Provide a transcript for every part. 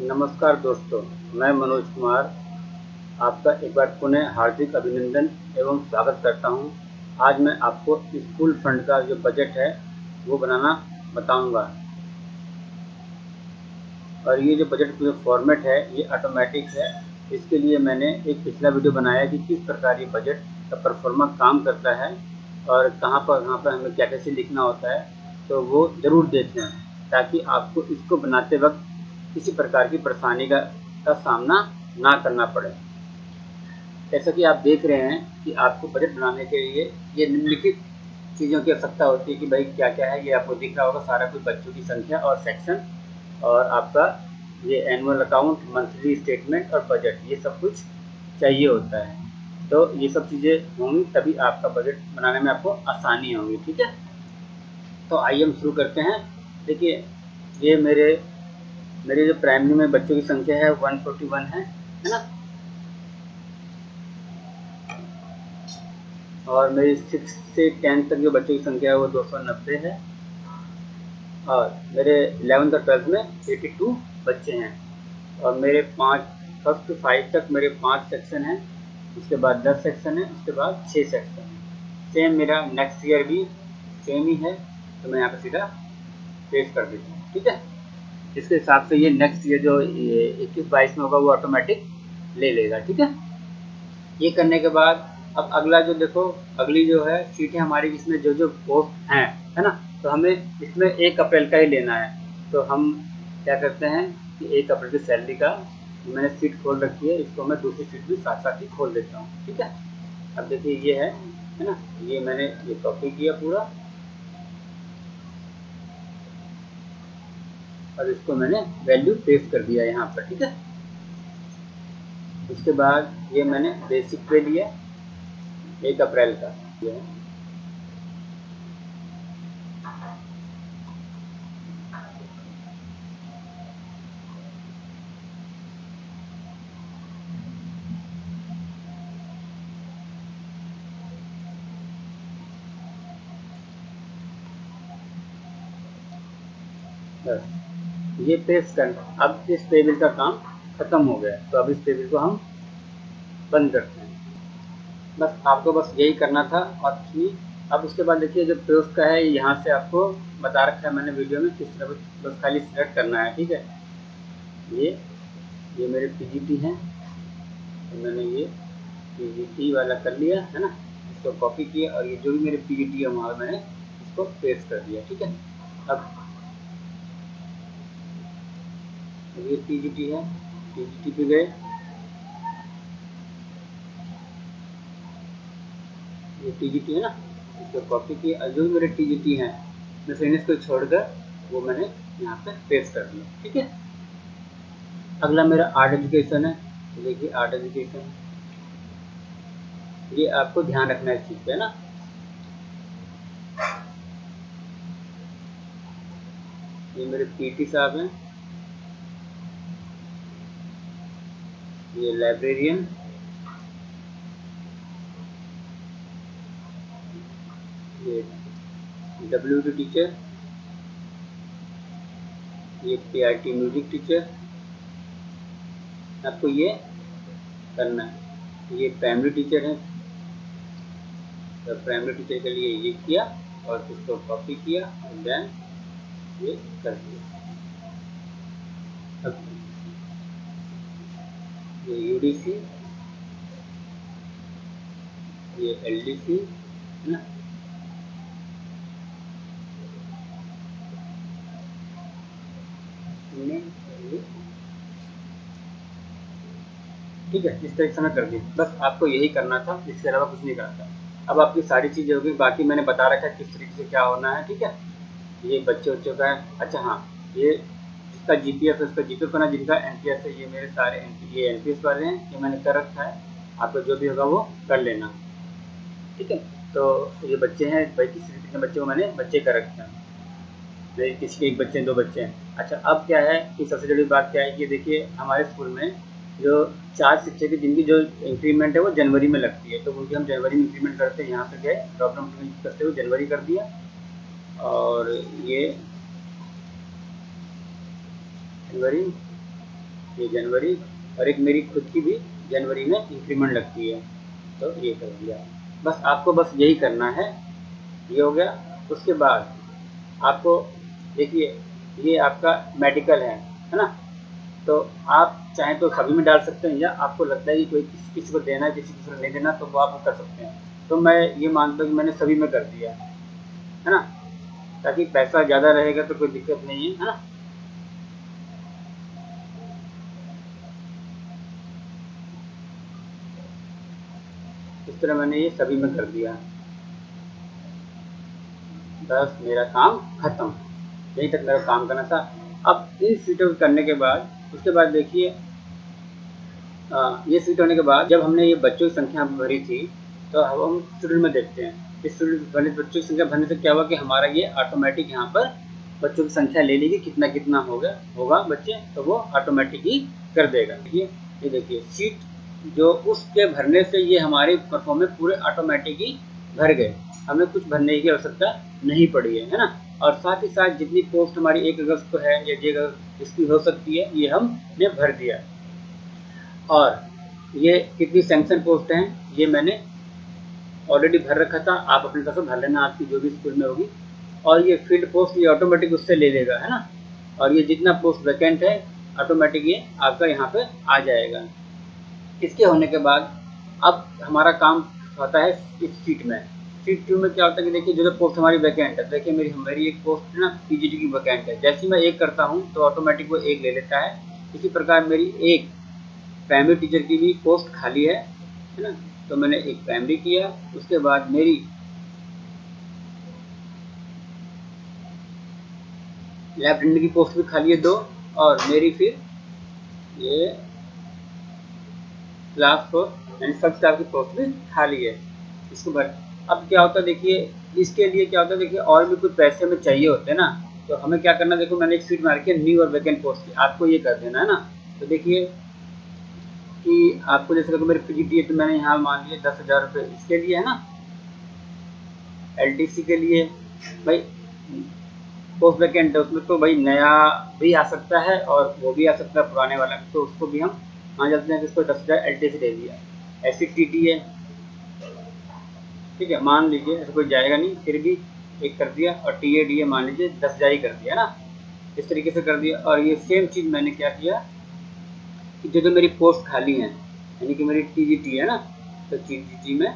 नमस्कार दोस्तों, मैं मनोज कुमार आपका एक बार पुनः हार्दिक अभिनंदन एवं स्वागत करता हूं। आज मैं आपको स्कूल फंड का जो बजट है वो बनाना बताऊंगा। और ये जो बजट जो फॉर्मेट है ये ऑटोमेटिक है। इसके लिए मैंने एक पिछला वीडियो बनाया कि किस प्रकार ये बजट का परफॉर्मा काम करता है और कहाँ पर हमें क्या कैसे लिखना होता है, तो वो ज़रूर देखें ताकि आपको इसको बनाते वक्त किसी प्रकार की परेशानी का सामना ना करना पड़े। जैसा कि आप देख रहे हैं कि आपको बजट बनाने के लिए ये निम्नलिखित चीज़ों की आवश्यकता होती है कि भाई क्या क्या है। ये आपको दिख रहा होगा सारा कुछ, बच्चों की संख्या और सेक्शन और आपका ये एनुअल अकाउंट, मंथली स्टेटमेंट और बजट, ये सब कुछ चाहिए होता है। तो ये सब चीज़ें होंगी तभी आपका बजट बनाने में आपको आसानी होगी। ठीक है, तो आइए हम शुरू करते हैं। देखिए, ये मेरे जो प्राइमरी में बच्चों की संख्या है 141 है ना। और मेरी 6 से 10 तक जो बच्चों की संख्या है वो 290 है। और मेरे 11th और 12th में 82 बच्चे हैं। और मेरे 5 फर्स्ट टू 5 तक मेरे 5 सेक्शन हैं, उसके बाद 10 सेक्शन है, उसके बाद 6 सेक्शन है। सेम मेरा नेक्स्ट ईयर भी सेम ही है, तो मैं यहाँ पर सीधा पेश कर देता हूँ। ठीक है, इसके हिसाब से ये नेक्स्ट ईयर जो 21-22 में होगा वो ऑटोमेटिक ले लेगा। ठीक है, ये करने के बाद अब अगला जो देखो, अगली जो है सीटें हमारी, इसमें जो जो पोस्ट हैं है ना, तो हमें इसमें 1 अप्रैल का ही लेना है। तो हम क्या करते हैं कि 1 अप्रैल की सैलरी का मैंने सीट खोल रखी है, इसको मैं दूसरी सीट भी साथ साथ ही खोल देता हूँ। ठीक है, अब देखिए ये है ना, ये मैंने ये कॉपी किया पूरा और इसको मैंने वैल्यू पेस्ट कर दिया यहाँ पर। ठीक है, उसके बाद ये मैंने बेसिक पे लिया 1 अप्रैल का ये है। बस ये पेस्ट करना। अब इस टेबल का काम खत्म हो गया, तो अब इस टेबल को हम बंद करते हैं। बस आपको बस यही करना था और कुछ नहीं। अब उसके बाद देखिए जो पोस्ट का है, यहाँ से आपको बता रखा है मैंने वीडियो में किस तरह, बस खाली सिलेक्ट करना है। ठीक है, ये ये मेरे पीजीटी हैं, तो मैंने ये पीजीटी वाला कर लिया है ना, इसको कॉपी किया और ये जो भी मेरे पीजीटी है वहाँ मैंने इसको पेस्ट कर दिया। ठीक है, अब ये पीजीटी है, पीजीटी पे गए, ये टीजीटी है ना, इसको कॉपी किया और जो भी मेरे टीजीटी हैं मिसलेनियस को छोड़कर वो मैंने यहाँ पे पेस्ट कर दिया। ठीक है, अगला मेरा आर्ट एजुकेशन है। तो देखिए आर्ट एजुकेशन, ये आपको ध्यान रखना है इस चीज़ पे ना। ये मेरे पीटी साहब हैं, ये लाइब्रेरियन, ये डब्ल्यूटी टीचर, ये पीआरटी म्यूजिक टीचर, आपको ये करना है। ये प्राइमरी टीचर है, तो प्राइमरी टीचर के लिए ये किया और इसको कॉपी किया और देन ये कर दिया। अब ये यूडीसी, ये एलडीसी है ना, ठीक है, इस तरीके से मैं कर दी। बस आपको यही करना था, इसके अलावा कुछ नहीं करना था। अब आपकी सारी चीज़ें होगी, बाकी मैंने बता रखा है किस तरीके से क्या होना है। ठीक है, ये बच्चे बच्चों का है। अच्छा हाँ, ये जिसका जीपीएफ है उसका जीपीएफ करना, जिनका एनपीएस है ये मेरे सारे ये एनपीएस वाले हैं, ये मैंने कर रखा है। आपको जो भी होगा वो कर लेना। ठीक है, तो ये बच्चे हैं भाई, किसी बच्चे को मैंने बच्चे कर रखे हैं, किसी के एक बच्चे हैं, 2 बच्चे हैं। अच्छा, अब क्या है कि सबसे बड़ी बात क्या है कि देखिए हमारे स्कूल में जो 4 शिक्षक की जिनकी जो इंक्रीमेंट है वो जनवरी में लगती है, तो उनकी हम जनवरी में इंक्रीमेंट करते हैं। यहाँ पे गए प्रॉब्लम करते हुए जनवरी कर दिया। और ये जनवरी ये जनवरी, और एक मेरी खुद की भी जनवरी में इंक्रीमेंट लगती है, तो ये कर दिया। बस आपको बस यही करना है, ये हो गया। उसके बाद आपको देखिए, ये आपका मेडिकल है ना, तो आप चाहें तो सभी में डाल सकते हैं, या आपको लगता है कि कोई किसी को देना है, किसी को नहीं देना, तो वो आप कर सकते हैं। तो मैं ये मानता हूँ कि मैंने सभी में कर दिया है ना, ताकि पैसा ज़्यादा रहेगा तो कोई दिक्कत नहीं है ना। इस तरह मैंने ये सभी में कर दिया। बस मेरा काम खत्म, यहीं तक मेरा काम करना था। अब इन सीटों को करने के बाद, उसके बाद देखिए, ये सीट होने के बाद जब हमने ये बच्चों की संख्या भरी थी, तो अब हम स्टूडेंट में देखते हैं। इस स्टूडेंट भरने, बच्चों की संख्या भरने से क्या हुआ कि हमारा ये ऑटोमेटिक यहाँ पर बच्चों की संख्या ले लेगी, कितना कितना होगा बच्चे, तो वो ऑटोमेटिक ही कर देगा। ये देखिए सीट जो उसके भरने से ये हमारे परफॉर्म में पूरे ऑटोमेटिक ही भर गए, हमें कुछ भरने की आवश्यकता नहीं पड़ी है ना। और साथ ही साथ जितनी पोस्ट हमारी 1 अगस्त को है या जे इसकी हो सकती है, ये हमने भर दिया। और ये कितनी सैंक्शन पोस्ट हैं ये मैंने ऑलरेडी भर रखा था, आप अपनी तरफ से भर लेना, आपकी जो भी स्कूल में होगी। और ये फील्ड पोस्ट ये ऑटोमेटिक उससे ले लेगा है ना। और ये जितना पोस्ट वैकेंट है ऑटोमेटिक ये आपका यहाँ पे आ जाएगा। इसके होने के बाद अब हमारा काम होता है इस सीट में। सीट 2 में क्या होता है कि देखिए, जो पोस्ट हमारी वैकेंट है, देखिए मेरी एक पोस्ट है ना पीजीटी की वैकेंट है, जैसे ही मैं एक करता हूँ तो ऑटोमेटिक वो एक ले लेता है। इसी प्रकार मेरी एक प्राइमरी टीचर की भी पोस्ट खाली है ना, तो मैंने एक प्राइमरी किया। उसके बाद मेरी लैब अटेंडेंट की पोस्ट भी खाली है 2, और मेरी फिर ये क्लास 4 यानी सब स्टाफ की पोस्ट भी खाली है। इसको भर, अब क्या होता है देखिए, इसके लिए क्या होता है देखिए, और भी कुछ पैसे हमें चाहिए होते हैं ना, तो हमें क्या करना है, देखो मैंने एक सीट मार के न्यू और वैकेंट पोस्ट की, आपको ये कर देना है ना। तो देखिए कि आपको जैसे मेरी पीजीटी है, तो मैंने यहाँ मान लिया 10,000 रुपये इसके लिए है ना, एलटीसी के लिए। भाई पोस्ट वैकेंट है, उसमें तो भाई नया भी आ सकता है और वो भी आ सकता है पुराने वाला, तो उसको भी हम मान जाते हैं कि इसको 10,000 एलटीसी दे दिया। ऐसी टीटी है, ठीक है, मान लीजिए ऐसा कोई जाएगा नहीं, फिर भी एक कर दिया। और टी ए डी ए मान लीजिए 10,000 ही कर दिया ना, इस तरीके से कर दिया। और ये सेम चीज़ मैंने क्या किया कि जो मेरी पोस्ट खाली हैं, यानी कि मेरी टीजीटी है ना, तो टीजीटी में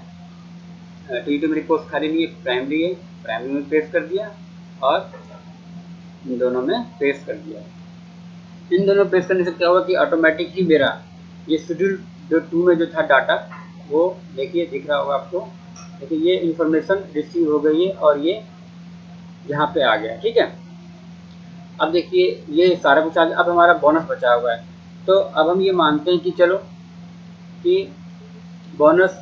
टीजीटी मेरी पोस्ट खाली नहीं है, प्राइमरी है, प्राइमरी में पेस्ट कर दिया, और इन दोनों में पेस्ट कर दिया। इन दोनों पेस्ट करने से क्या हुआ कि ऑटोमेटिक ही मेरा ये शेड्यूल जो 2 में जो था डाटा, वो देखिए दिख रहा होगा आपको, देखिए ये इंफॉर्मेशन रिसीव हो गई है और ये यहाँ पे आ गया, ठीक है। अब देखिए ये सारा कुछ आ गया, अब हमारा बोनस बचा हुआ है। तो अब हम ये मानते हैं कि चलो कि बोनस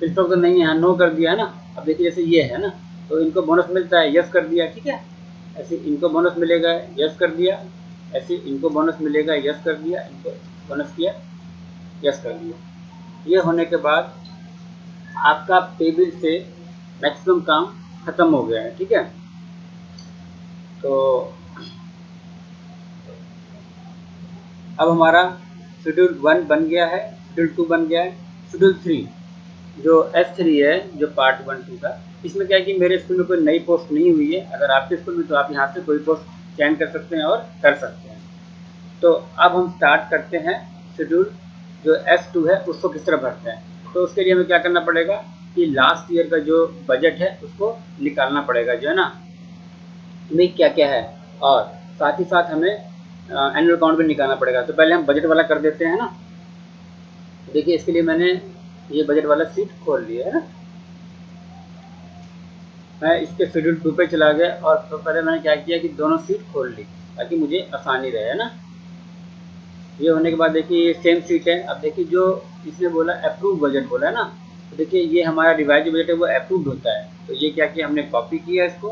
इस पर तो नहीं है, नो कर दिया है ना। अब देखिए जैसे ये है ना, तो इनको बोनस मिलता है, यस कर दिया, ठीक है। ऐसे इनको बोनस मिलेगा, यस कर दिया। ऐसे इनको बोनस मिलेगा, यस कर दिया। इनको बोनस किया, यस कर दिया। ये होने के बाद आपका टेबल से मैक्सिमम काम खत्म हो गया है, ठीक है। तो अब हमारा शेड्यूल 1 बन गया है, शेड्यूल 2 बन गया है। शेड्यूल 3 जो S3 है, जो पार्ट 1-2 का, इसमें क्या है कि मेरे स्कूल में कोई नई पोस्ट नहीं हुई है। अगर आपके स्कूल में, तो आप यहाँ से कोई पोस्ट चयन कर सकते हैं और कर सकते हैं। तो अब हम स्टार्ट करते हैं शेड्यूल जो S2 है उसको किस तरह भरते हैं। तो उसके लिए हमें क्या करना पड़ेगा कि लास्ट ईयर का जो बजट है उसको निकालना पड़ेगा, जो है ना, में क्या क्या है, और साथ ही साथ हमें एनुअल अकाउंट भी निकालना पड़ेगा। तो पहले हम बजट वाला कर देते हैं ना। देखिए इसके लिए मैंने ये बजट वाला सीट खोल लिया है ना, मैं इसके शेड्यूल 2 पे चला गया, और तो पहले मैंने क्या किया कि दोनों सीट खोल ली ताकि मुझे आसानी रहे, है ना। ये होने के बाद देखिए ये सेम सीट है। अब देखिए जो इसने बोला अप्रूव बजट बोला है ना, तो देखिए ये हमारा रिवाइज बजट है, वो अप्रूव्ड होता है। तो ये क्या किया हमने, कॉपी किया इसको,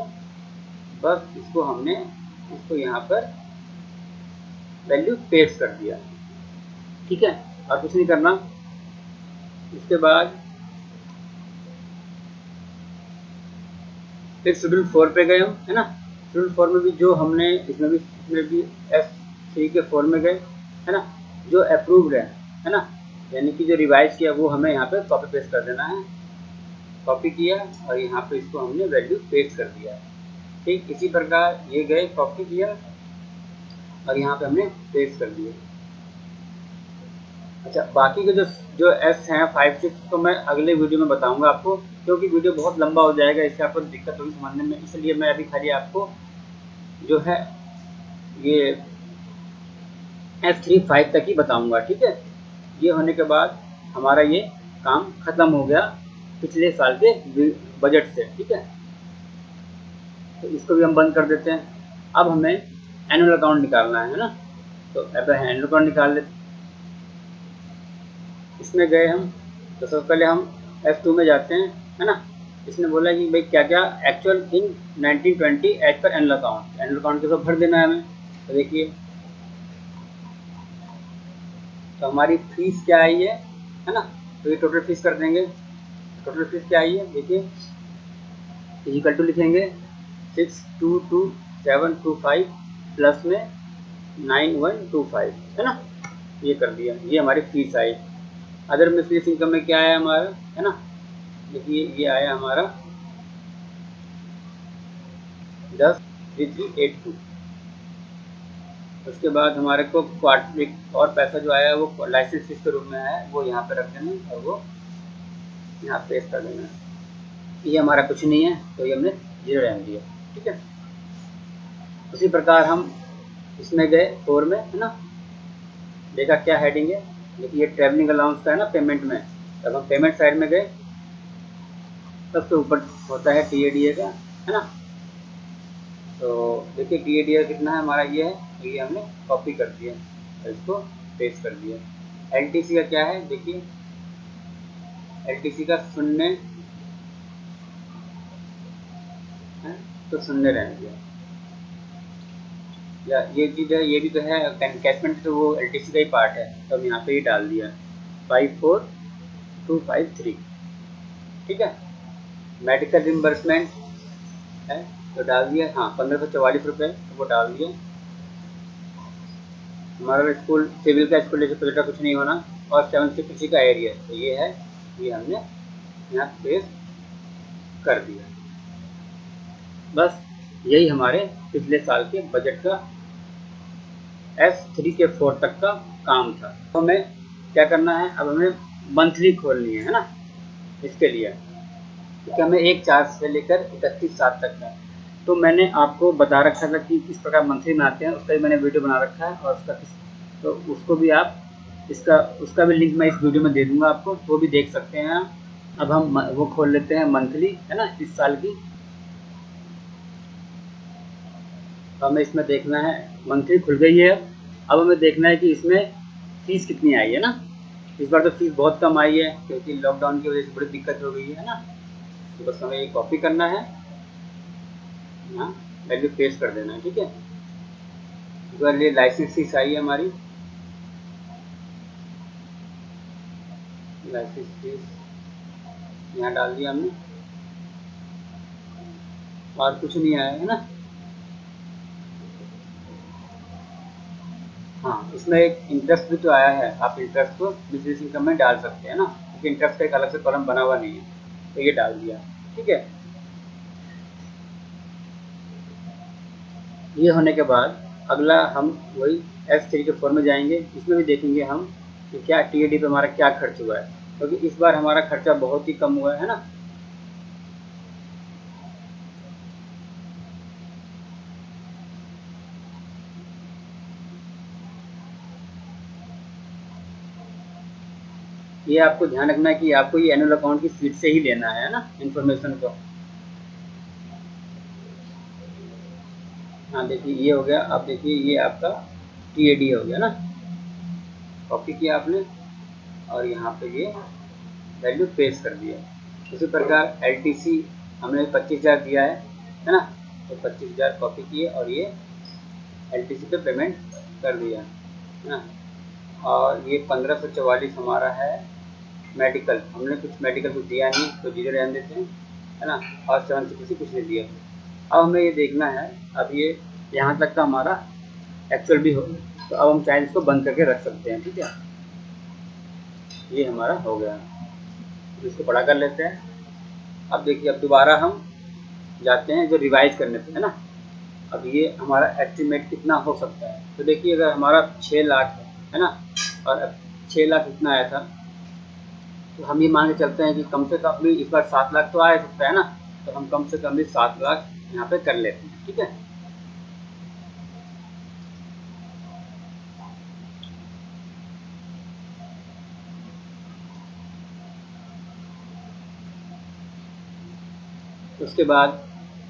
बस इसको हमने इसको यहाँ पर वैल्यू पेस्ट कर दिया, ठीक है, और कुछ नहीं करना। इसके बाद फिर शेड्यूल 4 पे गए हम, है ना। शेड्यूल 4 में भी जो हमने इसमें भी S3 के 4 में गए, है ना, जो अप्रूव्ड है ना, यानी कि जो रिवाइज किया वो हमें यहाँ पे कॉपी पेस्ट कर देना है। कॉपी किया और यहाँ पे इसको हमने वैल्यू पेस्ट कर दिया। ठीक इसी प्रकार ये गए कॉपी किया और यहाँ पे हमने पेस्ट कर दिया। अच्छा, बाकी के जो जो एस हैं 5 6 तो मैं अगले वीडियो में बताऊंगा आपको, क्योंकि वीडियो बहुत लंबा हो जाएगा, इससे आपको दिक्कत होगी समझने में, इसलिए मैं अभी खाली आपको जो है ये F3 5 तक ही बताऊंगा। ठीक है, ये होने के बाद हमारा ये काम खत्म हो गया पिछले साल के बजट से। ठीक है, तो इसको भी हम बंद कर देते हैं। अब हमें एनुअल अकाउंट निकालना है ना, तो अब एनुअल अकाउंट निकाल लेते हैं। इसमें गए हम, तो सबसे पहले हम F2 में जाते हैं, है ना। इसने बोला कि भाई क्या क्या actual in 1920 as per annual account, annual account के सब भर देना है हमें। तो देखिए, तो हमारी फीस क्या आई है ना, तो ये टोटल फीस कर देंगे। टोटल फीस क्या आई है देखिए, इक्वल टू लिखेंगे 622725 प्लस में 9125, है ना, ये कर दिया। ये हमारी फीस आई। अदर मिसलेनियस इनकम में क्या आया हमारा, है ना, देखिए ये आया हमारा 103382। उसके बाद हमारे को क्वार्टर एक और पैसा जो आया है वो लाइसेंस फीस के रूप में आया है, वो यहाँ पे रख देना और वो यहाँ पेस्ट कर देना। ये हमारा कुछ नहीं है, तो ये हमने 0 रहने दिया। ठीक है, उसी प्रकार हम इसमें गए 4 में, है ना, देखा क्या हेडिंग है, देखिए ये ट्रैवलिंग अलाउंस का है ना पेमेंट में। जब हम पेमेंट साइड में गए, सबसे ऊपर होता है TADA का, है ना। तो देखिए TADA कितना है हमारा, ये है, तो ये हमने कॉपी कर दिया और इसको पेस्ट कर दिया। LTC का क्या है देखिए, LTC का 0 है, तो 0 रहने दिया। या ये चीज़ है, ये भी तो है कैशमेंट, तो वो LTC का ही पार्ट है, तो हम यहाँ पे ही डाल दिया 54253। ठीक है, मेडिकल रिम्बर्समेंट है तो डाल दिया, हाँ 1544 रुपये, तो वो डाल दिया। हमारा स्कूल सिविल का स्कूल जैसे प्रोजेक्ट कुछ नहीं होना, और 760 का एरिया, तो ये है, ये हमने यहाँ पेस्ट कर दिया। बस यही हमारे पिछले साल के बजट का S3 के 4 तक का काम था। तो हमें क्या करना है, अब हमें मंथली खोलनी है ना, इसके लिए, क्योंकि हमें 1/4 से लेकर 31/7 तक है। तो मैंने आपको बता रखा था कि किस प्रकार मंथली बनाते हैं, उसका भी मैंने वीडियो बना रखा है, और उसका तो उसको भी आप उसका भी लिंक मैं इस वीडियो में दे दूंगा आपको, वो भी देख सकते हैं आप। अब हम वो खोल लेते हैं मंथली, है ना, इस साल की। तो हमें इसमें देखना है, मंथली खुल गई है। अब हमें देखना है कि इसमें फीस कितनी आई है ना। इस बार तो फीस बहुत कम आई है, क्योंकि लॉकडाउन की वजह से बड़ी दिक्कत हो गई है ना। तो बस हमें ये कॉपी करना है, यहाँ वैल्यू पेस्ट कर देना है। ठीक है, इस बार ये लाइसेंस फीस आई है हमारी, लाइसेंस फीस यहाँ डाल दिया हमने, और कुछ नहीं आया है ना। हाँ, इसमें एक इंटरेस्ट भी तो आया है, आप इंटरेस्ट को बिजनेस इनकम में डाल सकते हैं ना, क्योंकि इंटरेस्ट का एक अलग से कॉलम बना हुआ नहीं है, तो ये डाल दिया। ठीक है, ये होने के बाद अगला हम वही S3 के 4 में जाएंगे। इसमें भी देखेंगे हम कि क्या TAD पे हमारा क्या खर्च हुआ है, क्योंकि इस बार हमारा खर्चा बहुत ही कम हुआ है ना। ये आपको ध्यान रखना है कि आपको ये एनुअल अकाउंट की शीट से ही लेना है ना इन्फॉर्मेशन को। हाँ देखिए ये हो गया। अब देखिए ये आपका TAD हो गया ना, कॉपी किया आपने और यहाँ पे ये वैल्यू पेस्ट कर दिया। उसी प्रकार LTC हमने 25,000 दिया है ना, तो 25,000 कॉपी किए और ये LTC पे पेमेंट कर दिया, है ना। और ये 1544 हमारा है मेडिकल, हमने कुछ मेडिकल कुछ दिया नहीं, तो 0 रहने देते हैं, है ना। और 760 कुछ नहीं दिया। अब हमें ये देखना है, अब ये यहाँ तक का हमारा एक्चुअल भी हो तो अब हम चाहे इसको बंद करके रख सकते हैं। ठीक है, ये हमारा हो गया। तो इसको बड़ा कर लेते हैं। अब देखिए, अब दोबारा हम जाते हैं जो रिवाइज करने पे, है ना। अब ये हमारा एस्टिमेट कितना हो सकता है। तो देखिए, अगर हमारा 6 लाख है ना, और अब 6 लाख इतना आया था, तो हम ये मान के चलते हैं कि कम से कम भी इस बार 7 लाख तो आ सकता है ना। तो हम कम से कम भी 7 लाख यहाँ पे कर लेते हैं। ठीक है, उसके बाद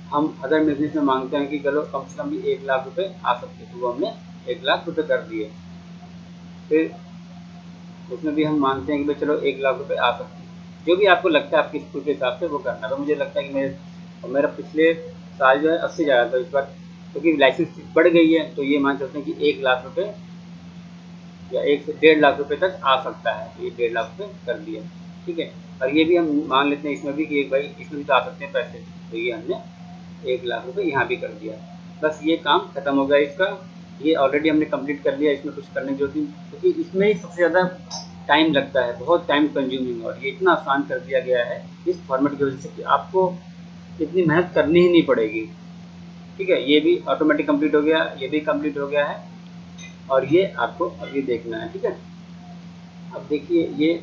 हम अदर बिजनेस में मांगते हैं कि चलो कम से कम भी 1 लाख रुपए आ सकते हैं, तो वो हमने 1 लाख रुपए कर दिए। फिर उसमें भी हम मानते हैं कि भाई चलो 1 लाख रुपए आ सकते हैं। जो भी आपको लगता है आपके स्कूल के हिसाब से वो करना। तो मुझे लगता है कि मेरा पिछले साल जो है 80 ज़्यादा था, इस बार क्योंकि लाइसेंस फीस बढ़ गई है, तो ये मान चलते हैं कि 1 लाख रुपए या 1 से 1.5 लाख रुपए तक आ सकता है। तो ये 1.5 लाख रुपए कर दिया। ठीक है, और ये भी हम मान लेते हैं इसमें भी कि एक भाई इसमें भी तो आ सकते हैं पैसे, तो ये हमने 1 लाख रुपए यहाँ भी कर दिया। बस ये काम खत्म हो गया इसका। ये ऑलरेडी हमने कंप्लीट कर लिया, इसमें कुछ करने की जरूरत नहीं, क्योंकि इसमें ही सबसे ज़्यादा टाइम लगता है, बहुत टाइम कंज्यूमिंग। और ये इतना आसान कर दिया गया है इस फॉर्मेट की वजह से कि आपको इतनी मेहनत करनी ही नहीं पड़ेगी। ठीक है, ये भी ऑटोमेटिक कंप्लीट हो गया, ये भी कंप्लीट हो गया है, और ये आपको अभी देखना है। ठीक है, अब देखिए ये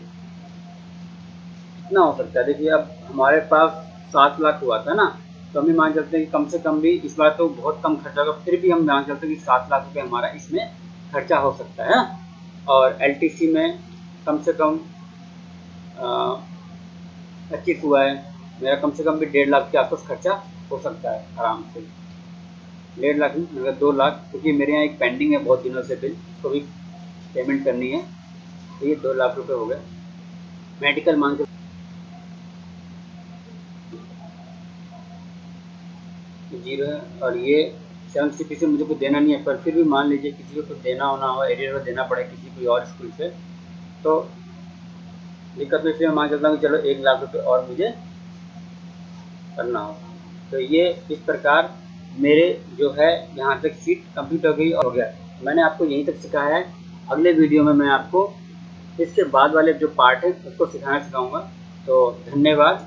कितना हो सकता है। देखिए, अब हमारे पास 7 लाख हुआ था ना, तो हम ये मान चलते हैं कि कम से कम भी इस बार तो बहुत कम खर्चा होगा, फिर भी हम मान चलते हैं कि 7 लाख रुपए हमारा इसमें खर्चा हो सकता है ना। और एलटीसी में कम से कम 25 हुआ है, मेरा कम से कम भी 1.5 लाख के आसपास खर्चा हो सकता है आराम से। 1.5 लाख नहीं, मगर 2 लाख, क्योंकि मेरे यहाँ एक पेंडिंग है बहुत दिनों से बिल, उसको भी पेमेंट करनी है। तो ये 2 लाख रुपए हो गए। मेडिकल मान के जीरो है, और ये 750 से मुझे कुछ देना नहीं है, पर फिर भी मान लीजिए किसी को कुछ देना होना हो, एरियर देना पड़े किसी कोई और स्कूल से, तो दिक्कत में इसलिए मैं मान चलता हूँ कि चलो 1 लाख रुपए और मुझे करना हो। तो ये इस प्रकार मेरे जो है यहाँ तक सीट कंप्लीट हो गई और हो गया। मैंने आपको यहीं तक सिखाया है। अगले वीडियो में मैं आपको इसके बाद वाले जो पार्ट है उसको सिखाना सिखाऊंगा। तो धन्यवाद।